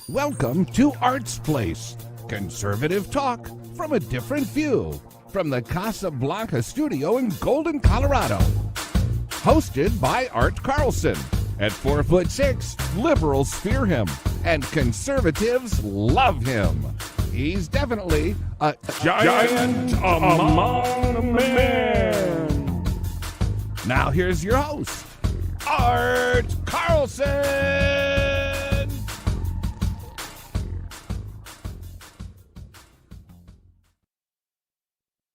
Welcome to Art's Place, conservative talk from a different view, from the Casablanca studio in Golden, Colorado. Hosted by Art Carlson. At 4'6", liberals fear him, and conservatives love him. He's definitely a giant among men. Now here's your host, Art Carlson.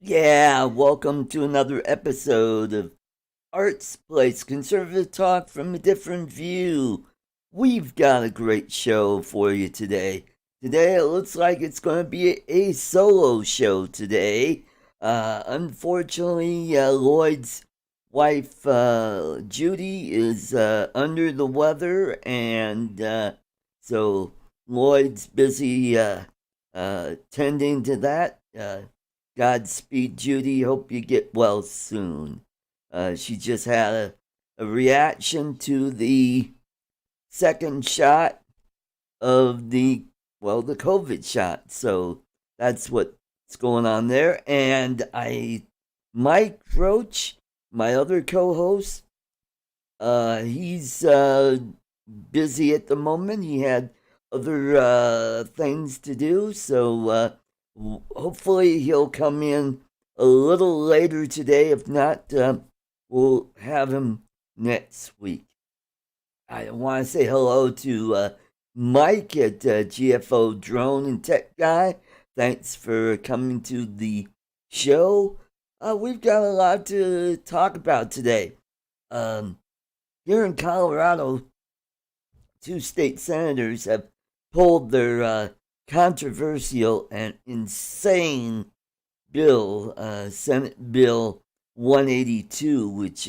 Yeah, welcome to another episode of Art's Place, conservative talk from a different view. We've got a great show for you today. Today it looks like it's going to be a solo show today. Unfortunately, Lloyd's wife, Judy, is under the weather, and so Lloyd's busy tending to that. Godspeed, Judy. Hope you get well soon. She just had a reaction to the second shot of the COVID shot. So that's what's going on there. And Mike Roach, my other co-host, he's busy at the moment. He had other things to do. So hopefully he'll come in a little later today. If not, we'll have him next week. I want to say hello to Mike at GFO Drone and Tech Guy. Thanks for coming to the show. We've got a lot to talk about today. Here in Colorado, 2 state senators have pulled their controversial and insane bill, Senate Bill 182, which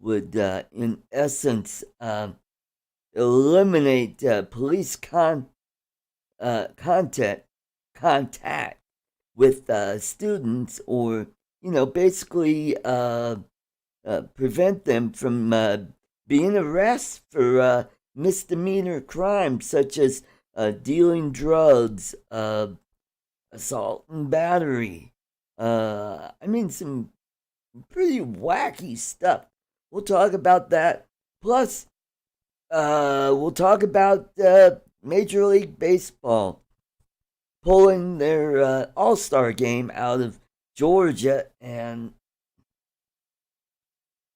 would, in essence, eliminate police contact with students, or basically prevent them from being arrested for misdemeanor crimes such as dealing drugs, assault and battery. Some pretty wacky stuff. We'll talk about that. Plus, we'll talk about Major League Baseball pulling their All-Star game out of Georgia and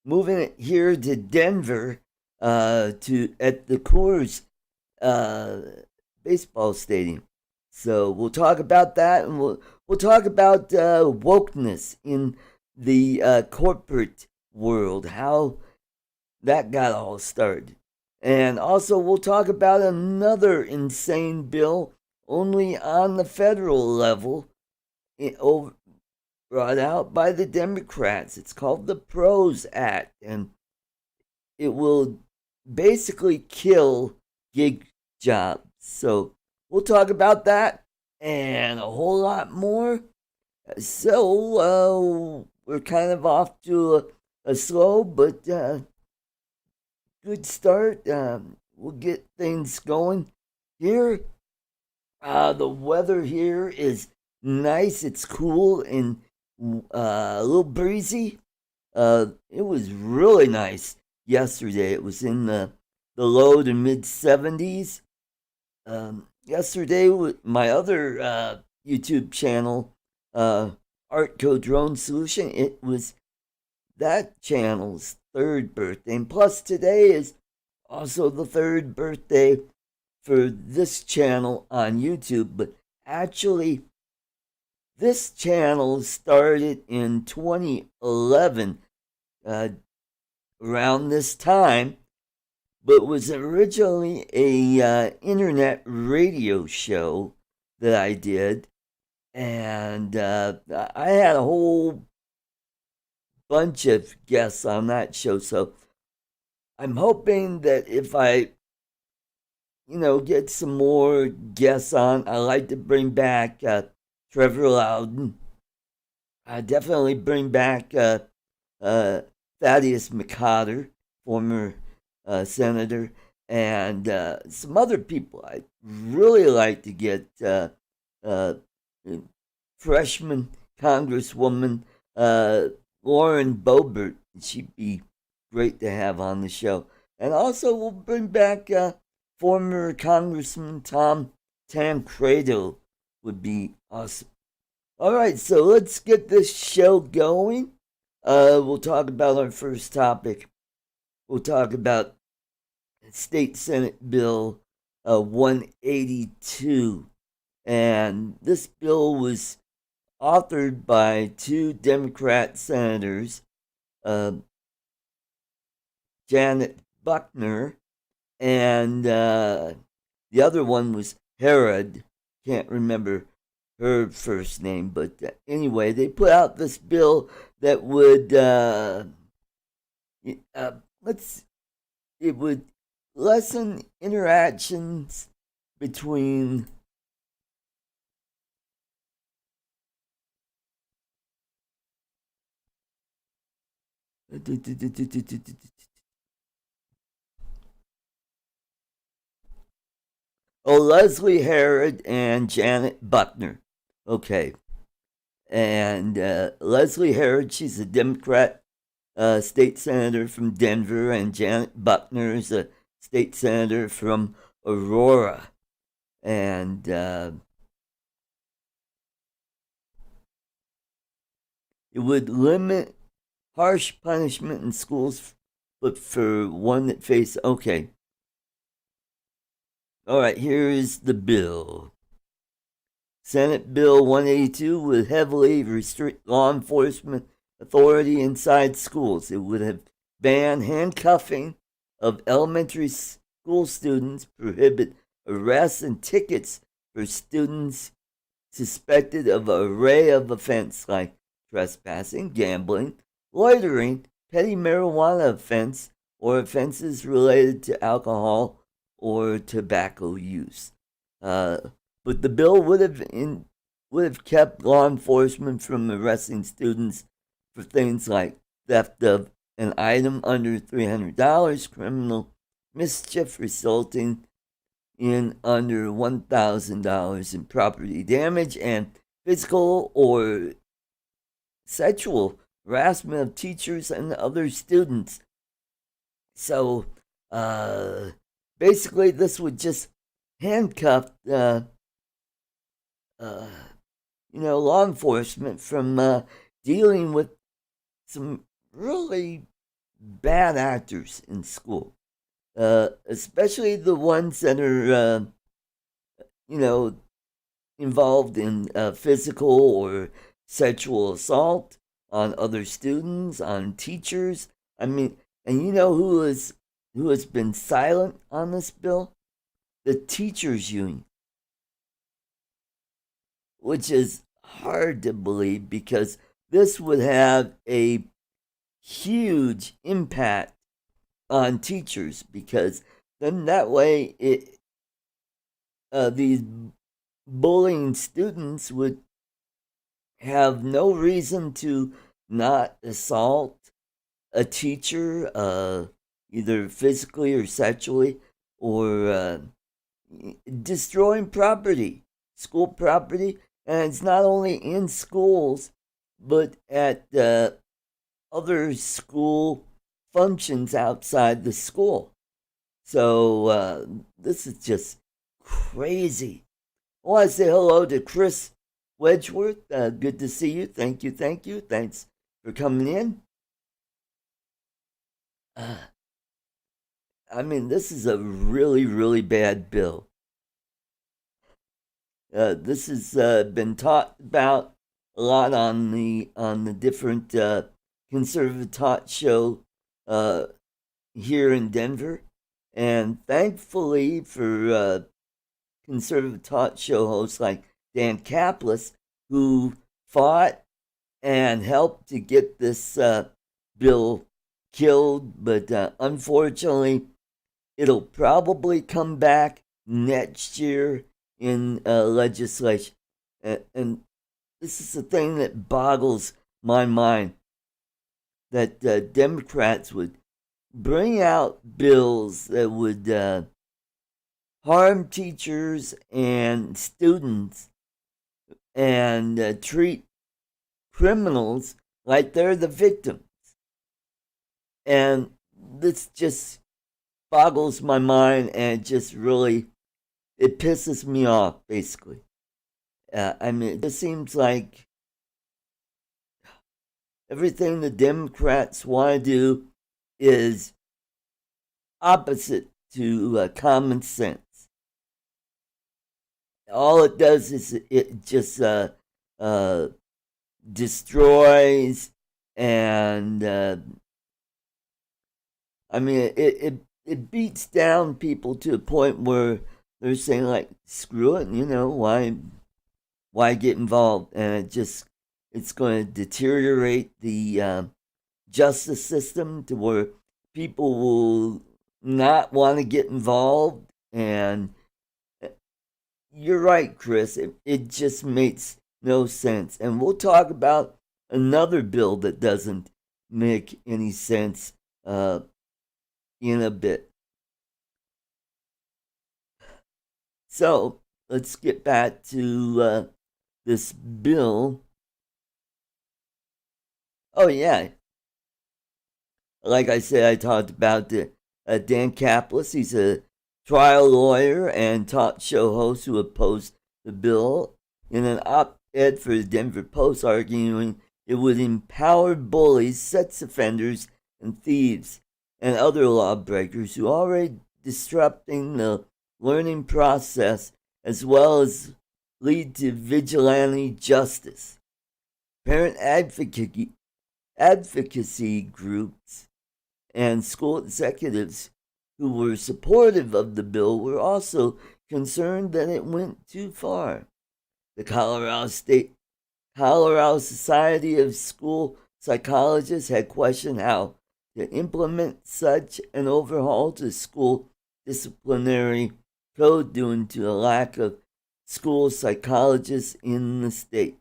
moving it here to Denver at the Coors baseball stadium. So we'll talk about that, and we'll talk about wokeness in the corporate world, how that got all started. And also we'll talk about another insane bill, only on the federal level, brought out by the Democrats. It's called the PROS Act, and it will basically kill gig jobs. So we'll talk about that and a whole lot more. So we're kind of off to a slow but good start. We'll get things going here. The weather here is nice. It's cool and a little breezy. It was really nice yesterday. It was in the low to mid 70s. Yesterday, with my other YouTube channel, Artco Drone Solution, it was that channel's 3rd birthday. And plus, today is also the 3rd birthday for this channel on YouTube. But actually, this channel started in 2011, around this time, but was originally a internet radio show that I did, and I had a whole bunch of guests on that show. So I'm hoping that if I, get some more guests on, I like to bring back Trevor Loudon. I definitely bring back Thaddeus McCotter, former senator, and some other people. I'd really like to get uh, freshman Congresswoman Lauren Boebert. She'd be great to have on the show. And also, we'll bring back former Congressman Tom Tancredo. Would be awesome. All right, so let's get this show going. We'll talk about our first topic. We'll talk about State Senate Bill 182. And this bill was authored by two Democrat senators, uh, Janet Buckner, and the other one was Herod. Can't remember her first name, but anyway, they put out this bill that would let's it would lessen interactions between Leslie Herod and Janet Buckner. Okay. And Leslie Herod, she's a Democrat state senator from Denver, and Janet Buckner is a state senator from Aurora. And it would limit harsh punishment in schools, but for one that faces. Okay. All right, here is the bill. Senate Bill 182 would heavily restrict law enforcement authority inside schools. It would have banned handcuffing of elementary school students, prohibit arrests and tickets for students suspected of an array of offenses like trespassing, gambling, loitering, petty marijuana offense, or offenses related to alcohol or tobacco use. But the bill would have kept law enforcement from arresting students for things like theft of an item under $300, criminal mischief resulting in under $1,000 in property damage, and physical or sexual harassment of teachers and other students. So basically, this would just handcuff law enforcement from dealing with some really bad actors in school, especially the ones that are, involved in physical or sexual assault on other students, on teachers. I mean, and you know who has been silent on this bill? The teachers union, which is hard to believe because this would have a huge impact on teachers, because then that way these bullying students would have no reason to not assault a teacher, either physically or sexually, or destroying property, school property. And it's not only in schools, but at other school functions outside the school. So this is just crazy. I want to say hello to Chris Wedgeworth. Good to see you. Thank you. Thanks for coming in. I mean, this is a really, really bad bill. This has been talked about a lot on the different conservative talk show here in Denver, and thankfully for conservative talk show hosts like Dan Caplis, who fought and helped to get this bill killed, but unfortunately, it'll probably come back next year in legislation. And this is the thing that boggles my mind, that Democrats would bring out bills that would harm teachers and students and treat criminals like they're the victim. And this just boggles my mind, and it just really it pisses me off, basically. I mean, it just seems like everything the Democrats want to do is opposite to common sense. All it does is it just destroys, and I mean it beats down people to a point where they're saying, like, screw it, why get involved? And it's going to deteriorate the justice system to where people will not want to get involved. And you're right, Chris. It just makes no sense. And we'll talk about another bill that doesn't make any sense in a bit. So let's get back to this bill. Oh, yeah. Like I said, I talked about Dan Caplis. He's a trial lawyer and talk show host who opposed the bill in an op-ed for the Denver Post, arguing it would empower bullies, sex offenders, and thieves and other lawbreakers who are already disrupting the learning process, as well as lead to vigilante justice. Parent advocacy groups and school executives who were supportive of the bill were also concerned that it went too far. The Colorado Society of School Psychologists had questioned how to implement such an overhaul to school disciplinary code due to a lack of school psychologists in the state.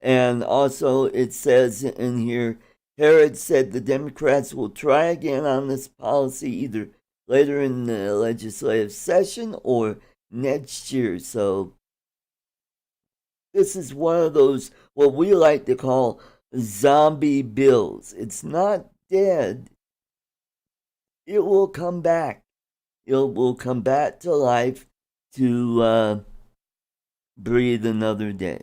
And also, it says in here, Herod said the Democrats will try again on this policy either later in the legislative session or next year. So this is one of those, what we like to call zombie bills. It's not dead. It will come back. It will come back to life to breathe another day.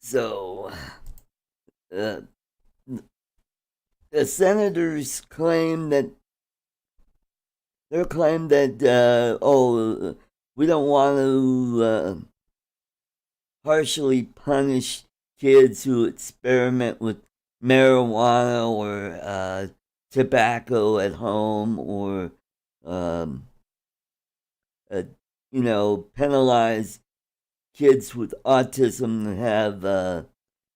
So, the senators claim that we don't want to harshly punish kids who experiment with marijuana or tobacco at home, or penalize kids with autism that have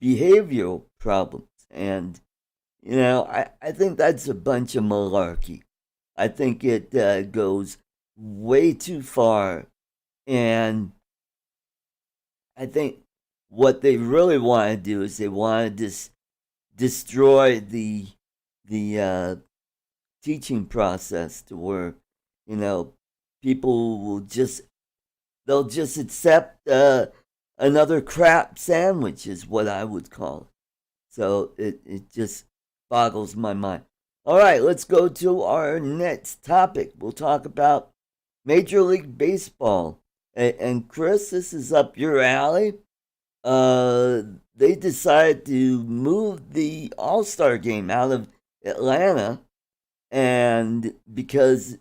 behavioral problems. And I think that's a bunch of malarkey. I think it goes way too far, and I think what they really want to do is they want to destroy the teaching process to where people will they'll just accept another crap sandwich, is what I would call it. So it just boggles my mind. All right, let's go to our next topic. We'll talk about Major League Baseball. And Chris, this is up your alley. They decided to move the All-Star game out of Atlanta, and because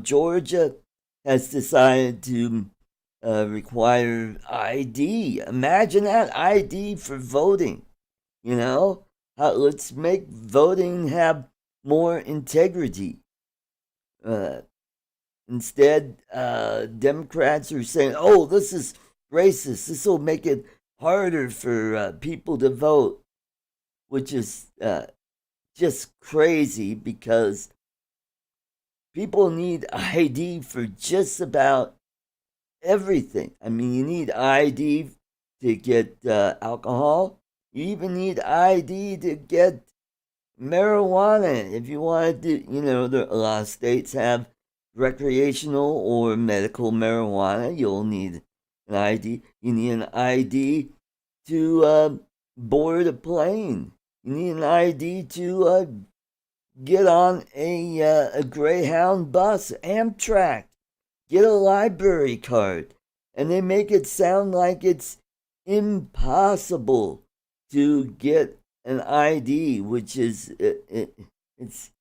Georgia has decided to require ID. Imagine that, ID for voting. Let's make voting have more integrity. Instead, Democrats are saying, "Oh, this is racist. This will make it harder for people to vote," which is just crazy because people need ID for just about everything. I mean, you need ID to get alcohol. You even need ID to get marijuana. If you want to, a lot of states have recreational or medical marijuana. You'll need an ID. You need an ID to board a plane. You need an ID to get on a Greyhound bus, Amtrak. Get a library card. And they make it sound like it's impossible to get an ID, which is it's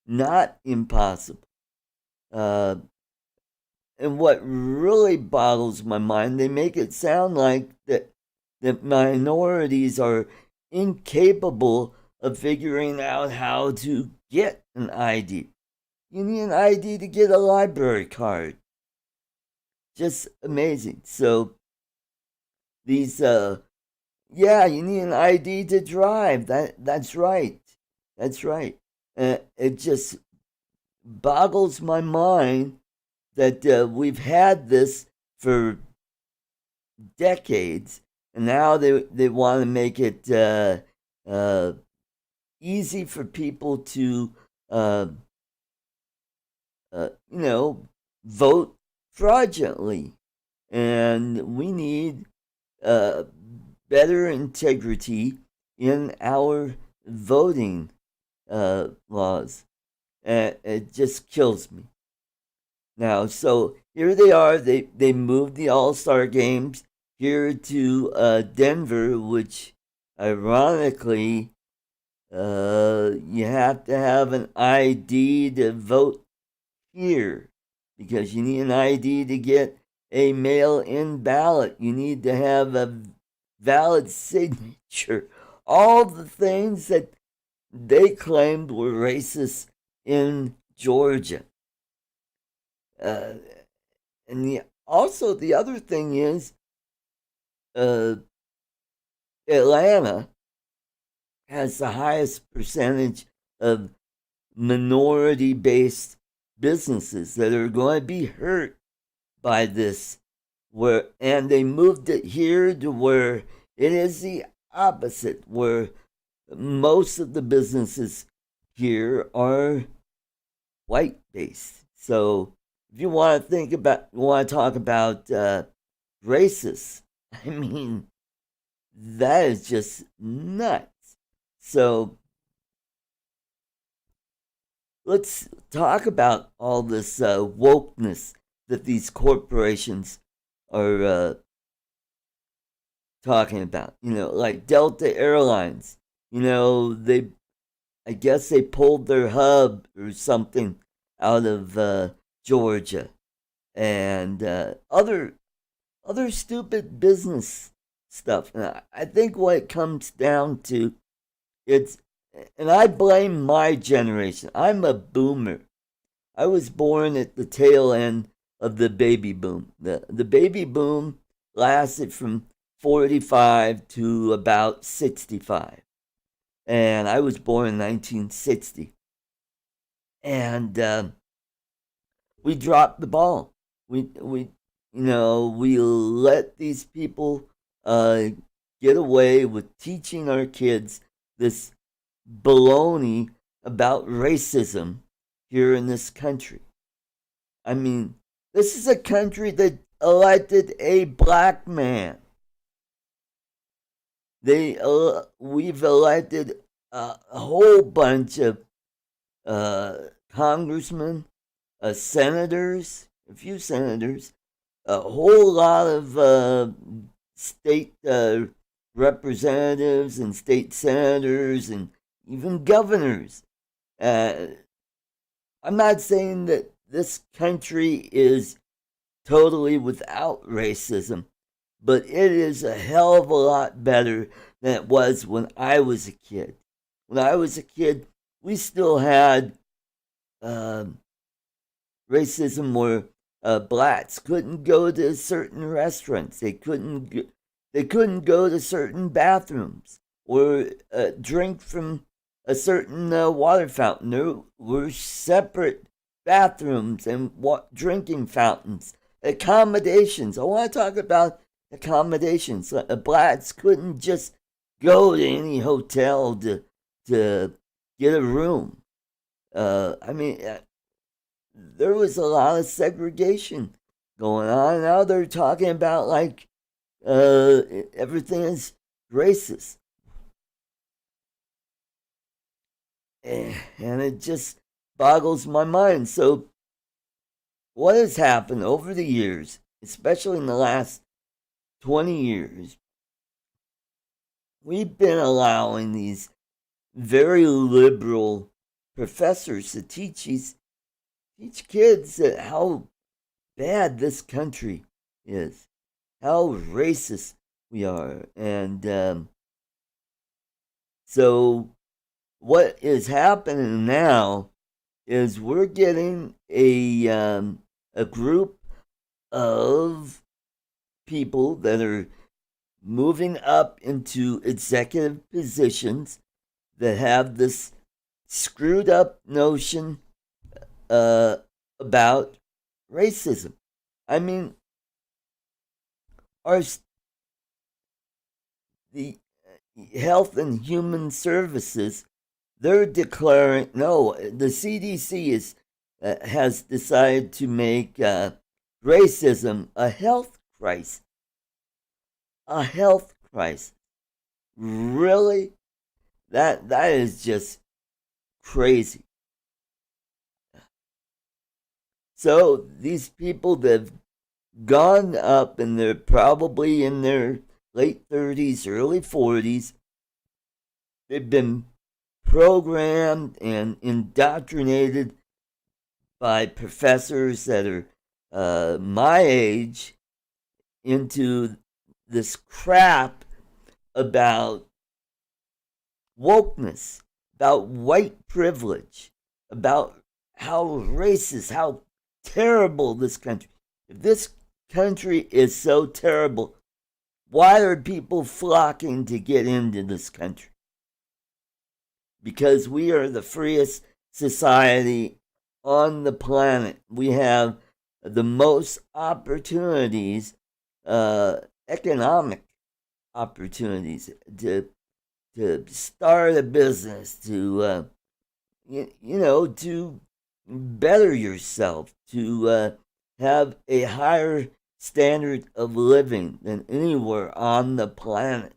not impossible. And what really boggles my mind, they make it sound like that minorities are incapable of figuring out how to get an ID. You need an ID to get a library card. Just amazing. So these yeah, you need an ID to drive. That's right. That's right. It just boggles my mind that we've had this for decades, and now they want to make it easy for people to vote fraudulently, and we need better integrity in our voting laws. It just kills me. Now, so here they are. They moved the All-Star games here to Denver, which ironically, you have to have an ID to vote here because you need an ID to get a mail-in ballot. You need to have a valid signature. All the things that they claimed were racist in Georgia. And also the other thing is, Atlanta has the highest percentage of minority-based businesses that are going to be hurt by this. And they moved it here to where it is the opposite, where most of the businesses here are white-based. So if you want to talk about racist, I mean, that is just nuts. So let's talk about all this wokeness that these corporations are talking about. Like Delta Airlines. I guess they pulled their hub or something out of Georgia, and other stupid business stuff. And I think what it comes down to, and I blame my generation. I'm a boomer. I was born at the tail end of the baby boom. The baby boom lasted from 45 to about 65. And I was born in 1960. And we dropped the ball. We let these people get away with teaching our kids this baloney about racism here in this country. I mean, this is a country that elected a black man. We've elected a whole bunch of congressmen, senators, a few senators, a whole lot of state representatives and state senators and even governors. I'm not saying that this country is totally without racism, but it is a hell of a lot better than it was when I was a kid. When I was a kid, we still had racism where blacks couldn't go to certain restaurants. They couldn't go to certain bathrooms or drink from a certain water fountain. There were separate bathrooms and drinking fountains, accommodations. I want to talk about accommodations. Blacks couldn't just go to any hotel to get a room. There was a lot of segregation going on. Now they're talking about like everything is racist. And it just boggles my mind. So, what has happened over the years, especially in the last 20 years, we've been allowing these very liberal professors to teach kids how bad this country is, how racist we are. And so what is happening now is we're getting a group of people that are moving up into executive positions that have this screwed up notion about racism. I mean, the Health and Human Services, they're declaring no. The CDC has decided to make racism a health crisis. A health crisis. Really? That is just crazy. So these people that have gone up and they're probably in their late 30s, early 40s, they've been programmed and indoctrinated by professors that are my age into this crap about wokeness, about white privilege, about how racist, how terrible this country. If this country is so terrible, why are people flocking to get into this country? Because we are the freest society on the planet. We have the most opportunities, economic opportunities to start a business, to to better yourself, to have a higher standard of living than anywhere on the planet.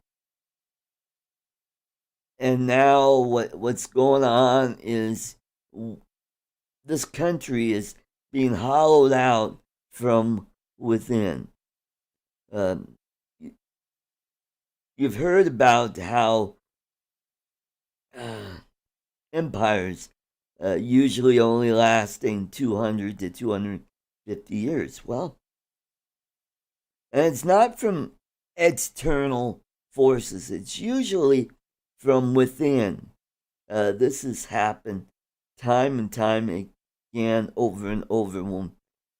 And now what's going on is this country is being hollowed out from within. You've heard about how empires usually only lasting 200 to 250 years. Well, and it's not from external forces. It's usually from within. This has happened time and time again, over and over,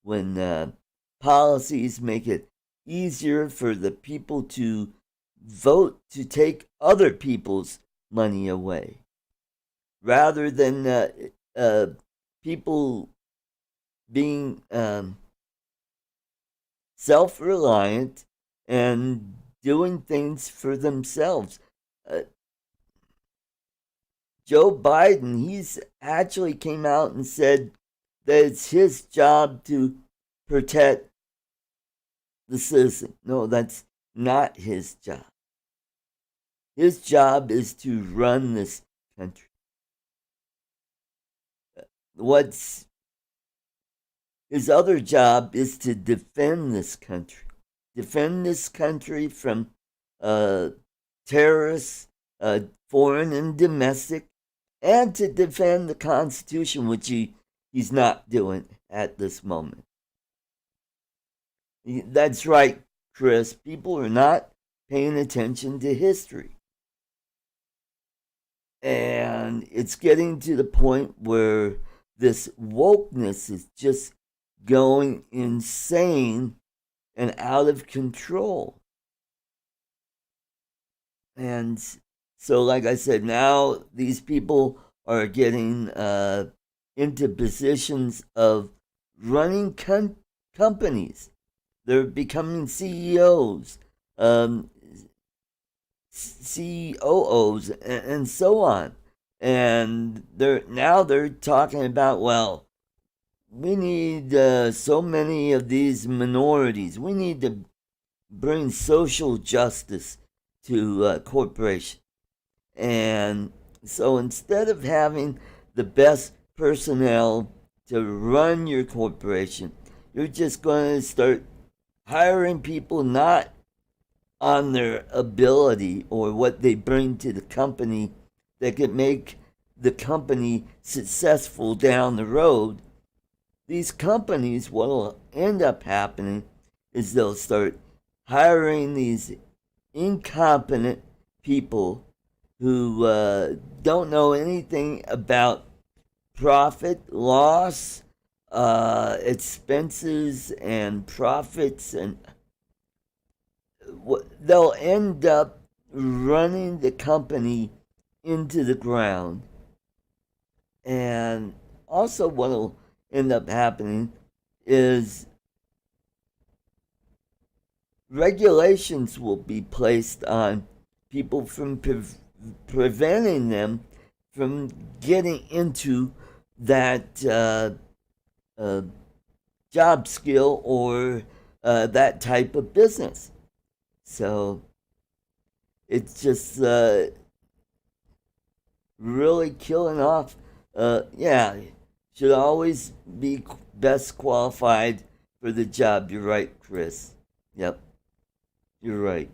when policies make it easier for the people to vote to take other people's money away, rather than people being self-reliant and doing things for themselves. Joe Biden, he's actually came out and said that it's his job to protect the citizen. No, that's not his job. His job is to run this country. His other job is to defend this country. Defend this country from terrorists, foreign and domestic, and to defend the Constitution, which he's not doing at this moment. That's right, Chris. People are not paying attention to history. And it's getting to the point where this wokeness is just going insane and out of control. And So, like I said, now these people are getting into positions of running companies. They're becoming CEOs, um, COOs, and so on. And they're talking about, well, we need so many of these minorities. We need to bring social justice to corporations. And so instead of having the best personnel to run your corporation, you're just going to start hiring people not on their ability or what they bring to the company that could make the company successful down the road. These companies, what will end up happening is they'll start hiring these incompetent people who don't know anything about profit, loss, expenses, and profits, and they'll end up running the company into the ground. And also, what will end up happening is regulations will be placed on people from preventing them from getting into that job skill or that type of business. So it's just really killing off. Yeah, should always be best qualified for the job. You're right, Chris. Yep, you're right.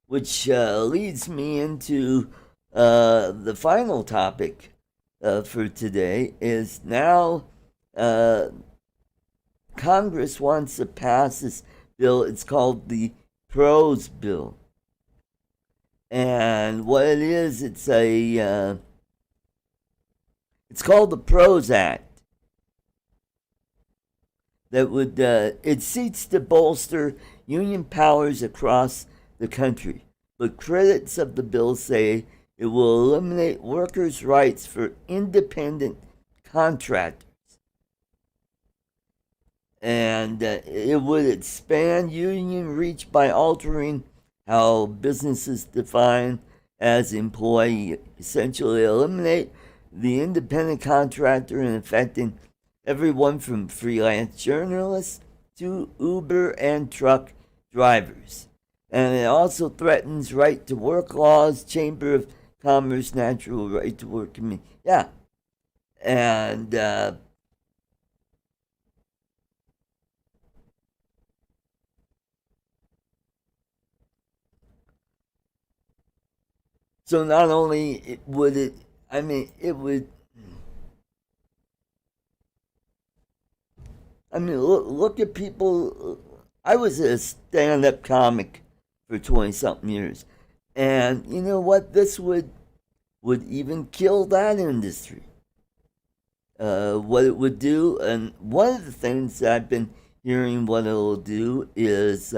Which leads me into the final topic for today is now Congress wants to pass this bill. It's called the PROS bill. And what it is, it's called the PROS Act. That would it seeks to bolster union powers across the country, but critics of the bill say it will eliminate workers' rights for independent contractors, and it would expand union reach by altering how businesses define as employee, essentially eliminate the independent contractor and affecting everyone from freelance journalists to Uber and truck drivers. And it also threatens right to work laws, Chamber of Commerce, natural right to work committee. Yeah. And so not only would it, I mean, it would, I mean, look at people. I was a stand up comic for 20 something years. And you know what? This would even kill that industry. What it would do, and one of the things that I've been hearing what it'll do is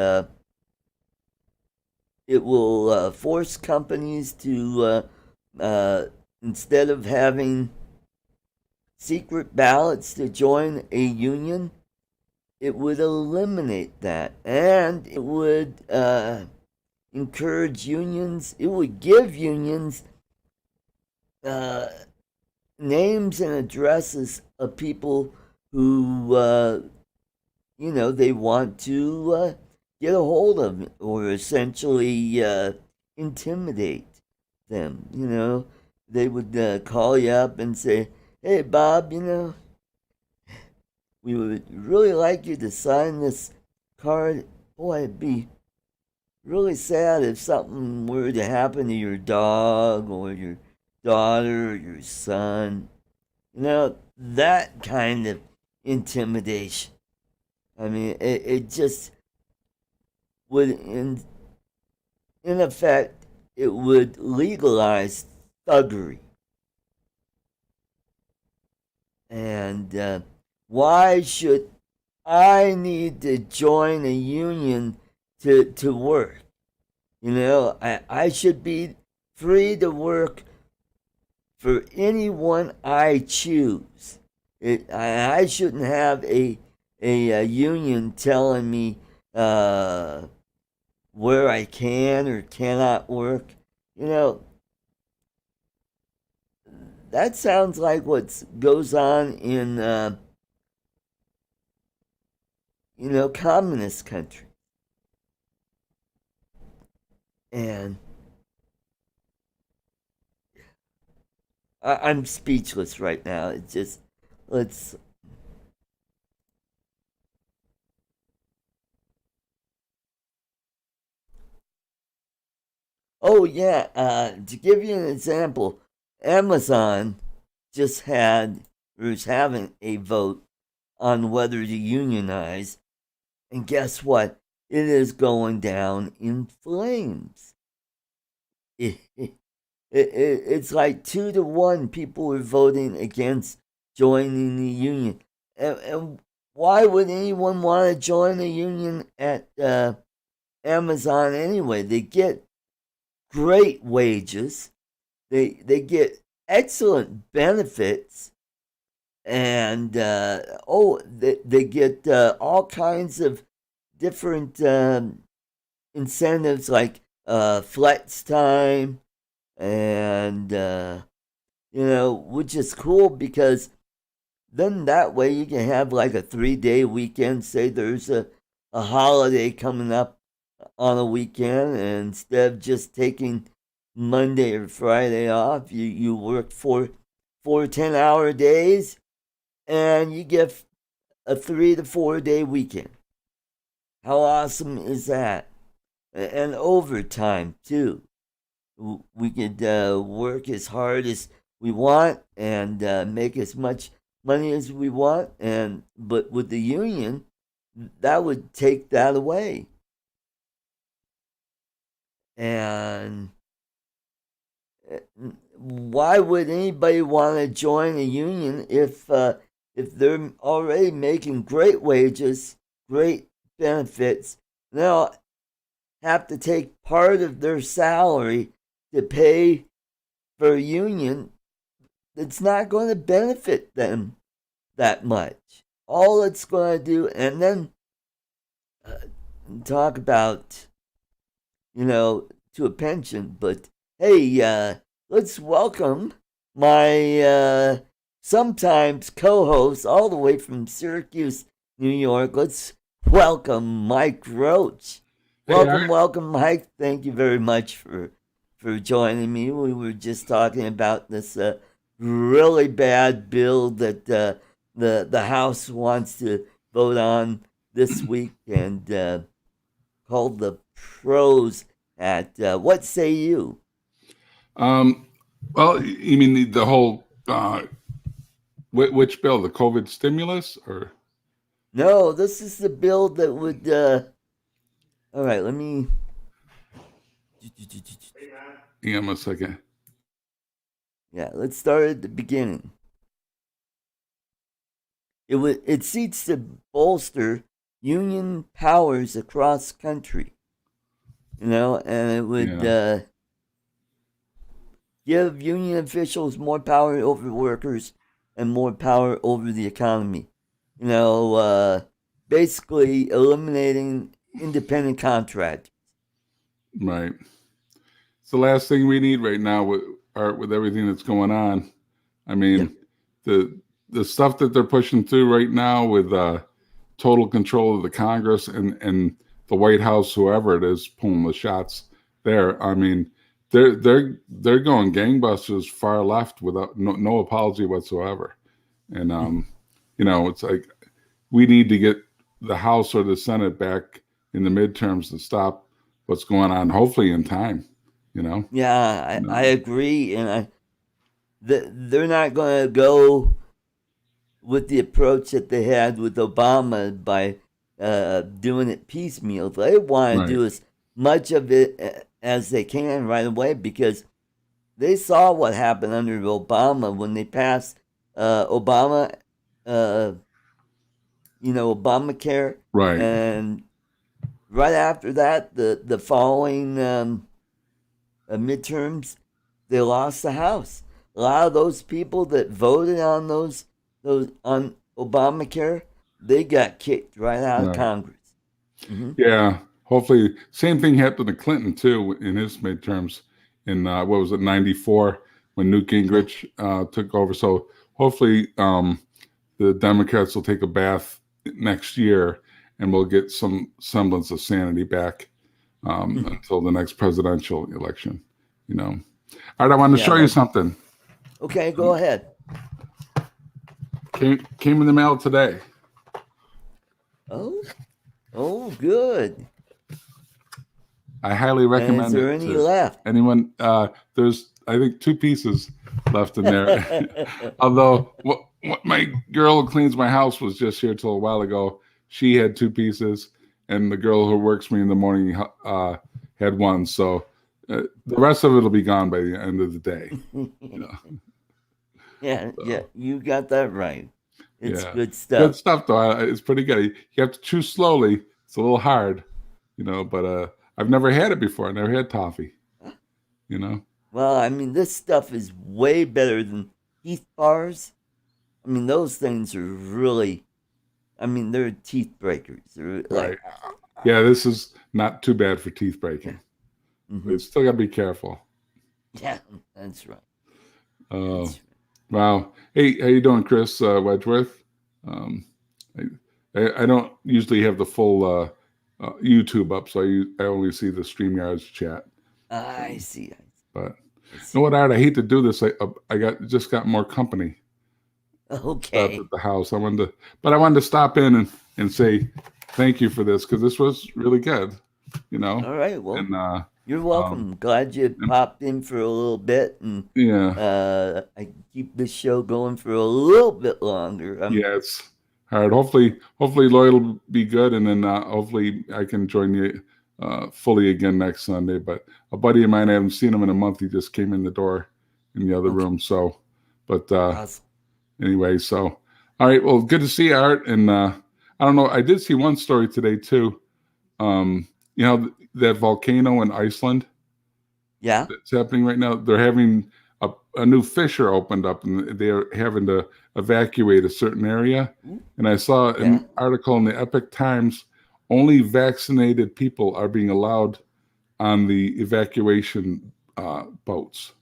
it will force companies to, instead of having secret ballots to join a union, it would eliminate that. And it would encourage unions, it would give unions names and addresses of people who, they want to get a hold of or essentially intimidate them. They would call you up and say, hey, Bob, we would really like you to sign this card. Boy, it'd be really sad if something were to happen to your dog or your daughter or your son. That kind of intimidation. I mean, it just would, in effect, it would legalize thuggery. And why should I need to join a union to work? I should be free to work for anyone I choose. I shouldn't have a union telling me where I can or cannot work. You know, that sounds like what goes on in communist country. And I'm speechless right now. It's just let's. Oh yeah, to give you an example, Amazon just had or is having a vote on whether to unionize, and guess what? It is going down in flames. It's like 2-1. People are voting against joining the union. And why would anyone want to join a union at Amazon anyway? They get great wages. They get excellent benefits, and they get all kinds of different incentives like flex time and which is cool because then that way you can have like a 3-day weekend. Say there's a holiday coming up on a weekend, and instead of just taking Monday or Friday off, you work four 10-hour days, and you get a 3 to 4 day weekend. How awesome is that? And overtime too. We could work as hard as we want and make as much money as we want, and but with the union, that would take that away. And why would anybody want to join a union if they're already making great wages, great benefits? They'll have to take part of their salary to pay for a union that's not going to benefit them that much. All it's going to do, and then uh, talk about, to a pension, but hey, let's welcome my sometimes co host all the way from Syracuse, New York. Let's welcome Mike Roach. Hey, Welcome, Mike. Thank you very much for joining me. We were just talking about this really bad bill that the House wants to vote on this week, and called the Pros Act. What say you? um, well, you mean the whole which bill, the COVID stimulus, or No, this is the bill that would. All right, let me. hang on a second. Yeah, let's start at the beginning. It seeks to bolster union powers across country. And it would Yeah, give union officials more power over workers and more power over the economy. You know, uh, Basically eliminating independent contractors. right. It's the last thing we need right now with Art, with everything that's going on. I Yeah. mean, the the stuff that they're pushing through right now with total control of the Congress and the White House, whoever it is pulling the shots there. I mean, they're going gangbusters far left without no apology whatsoever. And it's like we need to get the House or the Senate back in the midterms to stop what's going on. Hopefully, in time. You know. Yeah, You I know. agree, and they're not going to go with the approach that they had with Obama by doing it piecemeal. They want to Right. do as much of it as they can right away because they saw what happened under Obama when they passed Obama, uh, Obamacare, Right. and right after that, the following midterms, they lost the House. A lot of those people that voted on those on Obamacare, they got kicked right out of Right. Congress. Mm-hmm. Yeah. Hopefully, same thing happened to Clinton too in his midterms in what was it, '94 when Newt Gingrich took over. So hopefully, the Democrats will take a bath next year and we'll get some semblance of sanity back until the next presidential election. You know. All right, I wanted to show you something. Okay, go ahead. Came in the mail today. Oh, good. I highly recommend it. And is there any left? Anyone? There's, I think, 2 pieces left in there. Although, what my girl who cleans my house was just here till a while ago. She had 2 pieces, and the girl who works for me in the morning had 1. So the rest of it will be gone by the end of the day. You know? Yeah, you got that right. It's good stuff. Good stuff, though. It's pretty good. You have to chew slowly. It's a little hard, but I've never had it before. I never had toffee, Well, I mean, this stuff is way better than teeth bars. I mean, those things are really, they're teeth breakers. They're right. Yeah, this is not too bad for teeth breaking. Yeah. Mm-hmm. But still got to be careful. Yeah, that's right. That's right. Wow. Hey, how you doing, Chris Wedgeworth? I don't usually have the full YouTube up, so I only see the StreamYards chat. I see. But you know what, Art? I hate to do this. I just got more company. Okay. At the house. I wanted to stop in and say thank you for this because this was really good. All right. Well, and, you're welcome. Glad you popped in for a little bit, and I keep this show going for a little bit longer. Yeah, it's hard. Hopefully Lloyd will be good, and then hopefully I can join you fully again next Sunday. But a buddy of mine, I haven't seen him in a month. He just came in the door in the other room. So, but awesome. Anyway, so all right. Well, good to see you, Art. And I don't know. I did see one story today too. That volcano in Iceland. Yeah, it's happening right now. They're having a new fissure opened up, and they're having to evacuate a certain area. And I saw an article in the Epoch Times. Only vaccinated people are being allowed on the evacuation boats.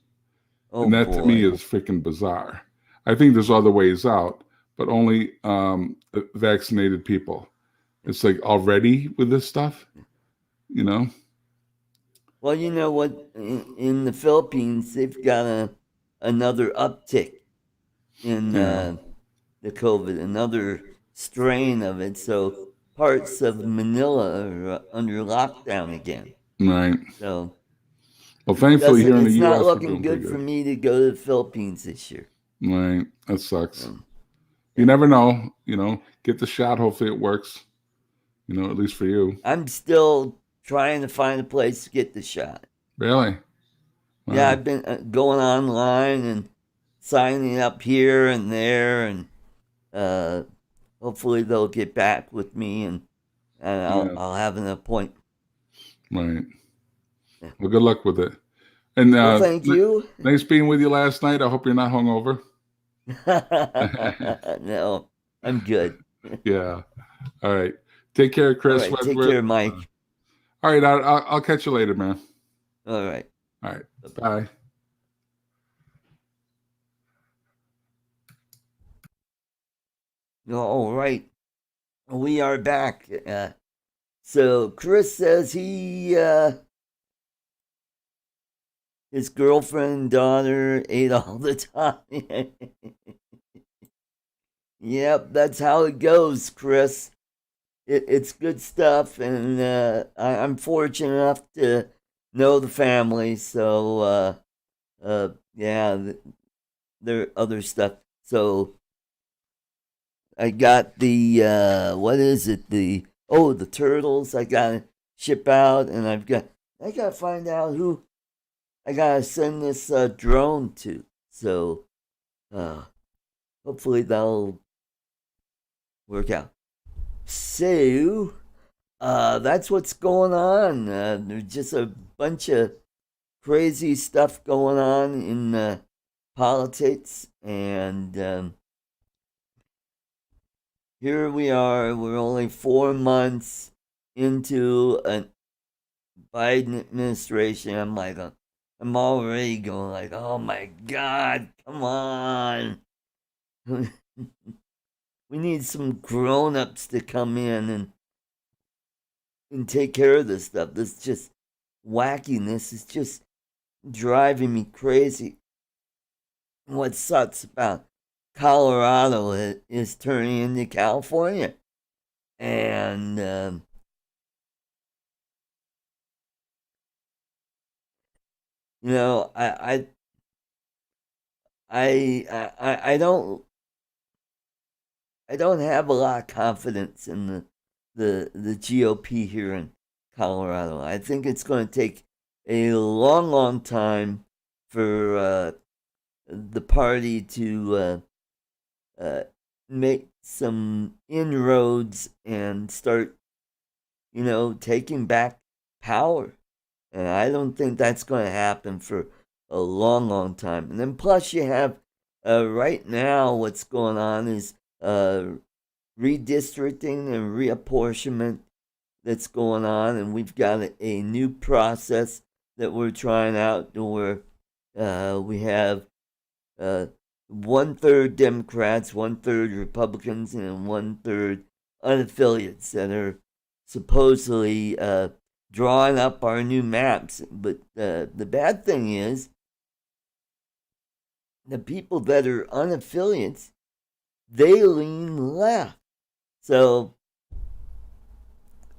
And that to me is freaking bizarre. I think there's other ways out, but only vaccinated people. It's like already with this stuff, Well, you know what? In the Philippines, they've got another uptick in the COVID, another strain of it. So parts of Manila are under lockdown again. Right. So, well, thankfully here in the U.S., it's not looking good for me to go to the Philippines this year. Right. That sucks. You never know. Get the shot. Hopefully it works. At least for you. I'm still trying to find a place to get the shot. Really? Wow. Yeah, I've been going online and signing up here and there, and hopefully they'll get back with me, and I'll have an appointment. Right. Yeah. Well, good luck with it. And thank you. Nice being with you last night. I hope you're not hungover. No, I'm good. Yeah. All right. Take care, Chris. All right, take care, Mike. All right. I'll catch you later, man. All right. All right. Bye. All right. We are back. So Chris says his girlfriend and daughter ate all the time. Yep, that's how it goes, Chris. It's good stuff, and I'm fortunate enough to know the family. So, there are other stuff. So, I got the what is it? The turtles. I gotta ship out, and I gotta find out who I gotta send this drone to. So, hopefully that'll work out. So, that's what's going on. There's just a bunch of crazy stuff going on in politics, and here we are. We're only 4 months into a Biden administration. I'm already going like, oh my God, come on. We need some grown-ups to come in and take care of this stuff. This just wackiness is just driving me crazy. What sucks about Colorado is turning into California, and you know, I don't have a lot of confidence in the GOP here in Colorado. I think it's going to take a long time for the party to make some inroads and start, taking back power. And I don't think that's going to happen for a long time. And then plus you have right now what's going on is redistricting and reapportionment that's going on, and we've got a new process that we're trying out where we have 1/3 Democrats, 1/3 Republicans, and 1/3 unaffiliates that are supposedly drawing up our new maps. But the bad thing is, the people that are unaffiliates, they lean left. So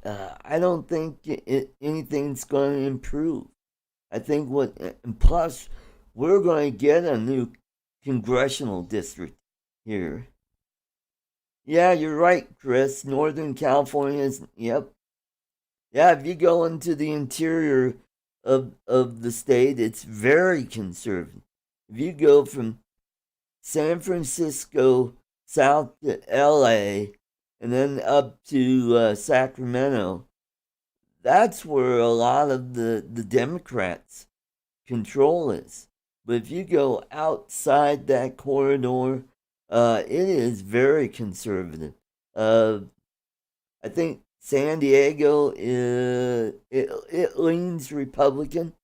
I don't think anything's going to improve. I think and plus, we're going to get a new congressional district here. Yeah, you're right, Chris. Northern California is, yep. Yeah, if you go into the interior of the state, it's very conservative. If you go from San Francisco south to LA and then up to Sacramento, that's where a lot of the Democrats' control is. But if you go outside that corridor, it is very conservative. I think San Diego it leans Republican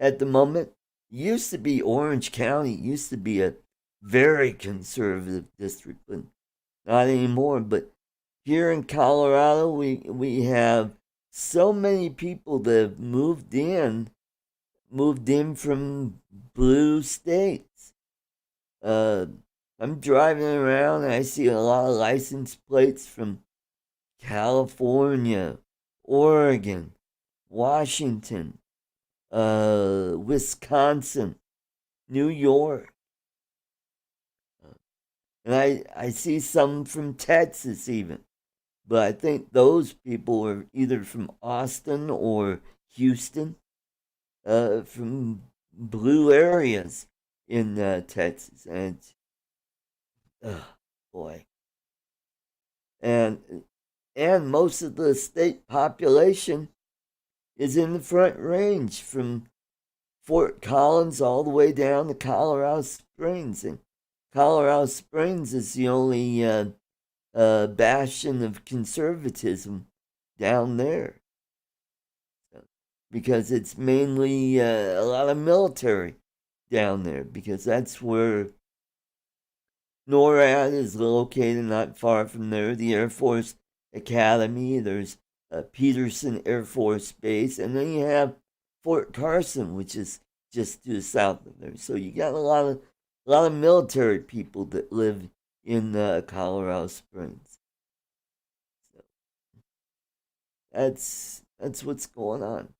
at the moment. Used to be Orange County, used to be a very conservative district, but not anymore. But here in Colorado, we have so many people that have moved in from blue states. I'm driving around and I see a lot of license plates from California, Oregon, Washington, Wisconsin, New York. And I see some from Texas even. But I think those people are either from Austin or Houston, from blue areas in Texas. And, boy. And most of the state population is in the Front Range from Fort Collins all the way down to Colorado Springs. And Colorado Springs is the only bastion of conservatism down there, because it's mainly a lot of military down there, because that's where NORAD is located, not far from there. The Air Force Academy, there's Peterson Air Force Base, and then you have Fort Carson, which is just to the south of there. So you got a lot of military people that live in Colorado Springs. So that's what's going on.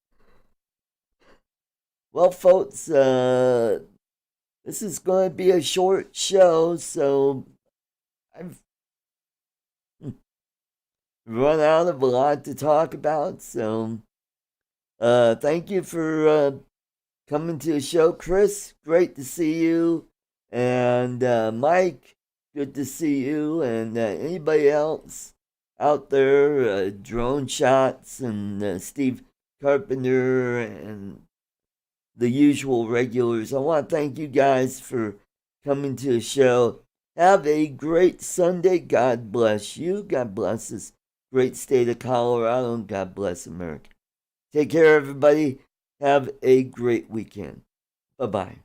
Well, folks, this is going to be a short show, so I've run out of a lot to talk about. So thank you for coming to the show. Chris, great to see you. And Mike, good to see you. And anybody else out there, drone shots, and Steve Carpenter and the usual regulars. I want to thank you guys for coming to the show. Have a great Sunday. God bless you. God bless this great state of Colorado, and God bless America. Take care, everybody. Have a great weekend. Bye-bye.